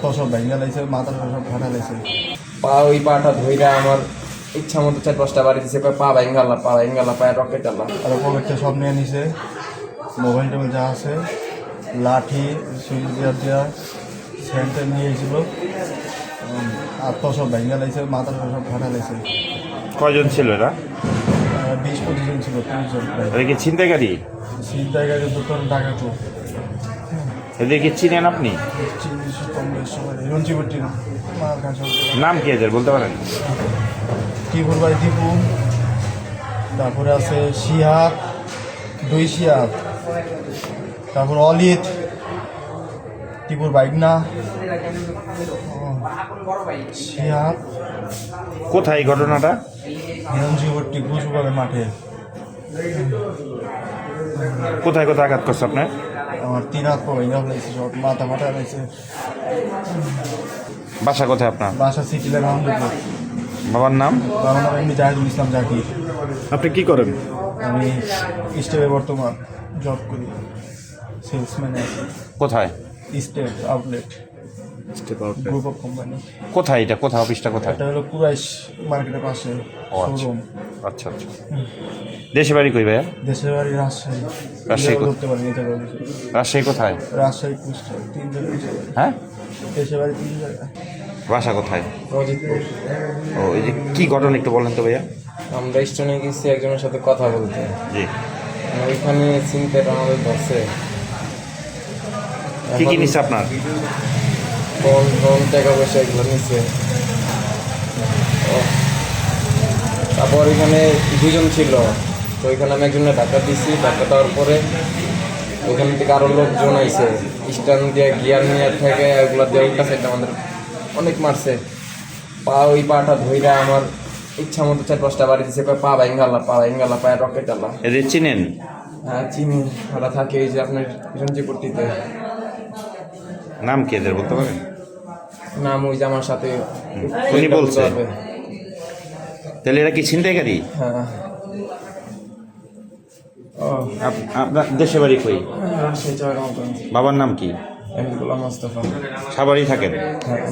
তো সব ভেঙে লাইছে, মাথা সব ফাটা লাইছে। ওই পাটা ধইরা আমার ইচ্ছা মতো 4-5টা বাড়ি দিছে, পা ভেঙ্গালা পায়ে রকেট আলা। আর পকেটটা সব নিয়ে নিছে, মোবাইল টোবাইল যা আছে, লাঠি সুইচ দিয়া সেন্টার নিয়ে এসেছিল। তো সব ভেঙে লাইছে, মাথা সব ফাটা লাইছে। কয়জন ছিল এরা? 20-25 জন ছিল, 30 জন প্রায়। এরা কি ছিনতাইকারী? ছিনতাইকারী দোকান টাকা তো এদের কি চিনেন আপনি? রঞ্জিবটি নাম কি এদের বলতে পারেন? টিপুর বাড়ি টিপু, তারপরে আছে শিহাব, 2 শিহাব, তারপর অলিত, টিপুর বাইক না শিহাব। কোথায় এই ঘটনাটা? রঞ্জিবটি গুজবাগের মাঠে। কোথায় কোথায় আঘাত করছে আপনার? আমার 3 হাত পা ভেঙে ফেলেছে, সব মাথা ফাটা রয়েছে। বাসা কোথায় আপনার? বাসা সিটিলে আহমদপুর। বাবার নাম? বাবার নাম এমনি জাহিদুল ইসলাম জাকির। আপনি কি করেন? আমি স্টেপে বর্তমান জব করি, সেলসম্যানে আছি। কোথায়? Step outlet group of company. কোথায় এটা? কোথায় অফিসটা কোথায়? এটা হলো কুরাইশ মার্কেটের পাশে শোরুম। আচ্ছা আচ্ছা। দেশে বাড়ি কই ভাইয়া? দেশের বাড়ি রাজশাহী। রাজশাহী ধরতে পারি এটা বলে। রাজশাহী কোথায়? রাজশাহী কুষ্টিয়া 3 জায়গায়। হ্যাঁ, দেশের বাড়ি 3 জায়গায়। বাসা কোথায়? মজিদপুর। ও, এই যে কি ঘটনা একটু বলেন তো ভাইয়া। আমরা স্টেশনে গেছি একজনের সাথে কথা বলতে, জি। ওইখানে চিনতে আমাদের ধরছে। কি কি নিচ্ছে আপনার? ফোন টাকা পয়সা এগুলো নিচ্ছে। তারপর এখানে 2 জন ছিল, তো ওইখানে আমি একজনের ধাক্কা দিছি। ধাক্কা দেওয়ার পরে ওইখান থেকে আরও লোকজন আইছে, স্ট্যান্ড দিয়ে গিয়ার নিয়ে থেকে ওগুলো দিয়ে উল্টা সাইডে আমাদের অনেক মারছে। ওই পাটা ধইরা আমার ইচ্ছা মতো 4-5টা বাড়ি দিছে, পা ভেঙ্গালা পায়ে রকেট আলা। এদের চিনেন? হ্যাঁ চিনি, ওরা থাকে এই যে আপনার রঞ্জিপট্টিতে। নাম কি এদের বলতে পারেন? নাম ওই যে আমার সাথে উনি বলছে। তাহলে এরা কি ছিনতাইকারী? হ্যাঁ। ও আপনার দেশে বাড়ি কই? রাজশাহী চাঁপাইনবাবগঞ্জ। বাবার নাম কি? এমডি গোলাম মোস্তফা। সাভারেই থাকেন? হ্যাঁ।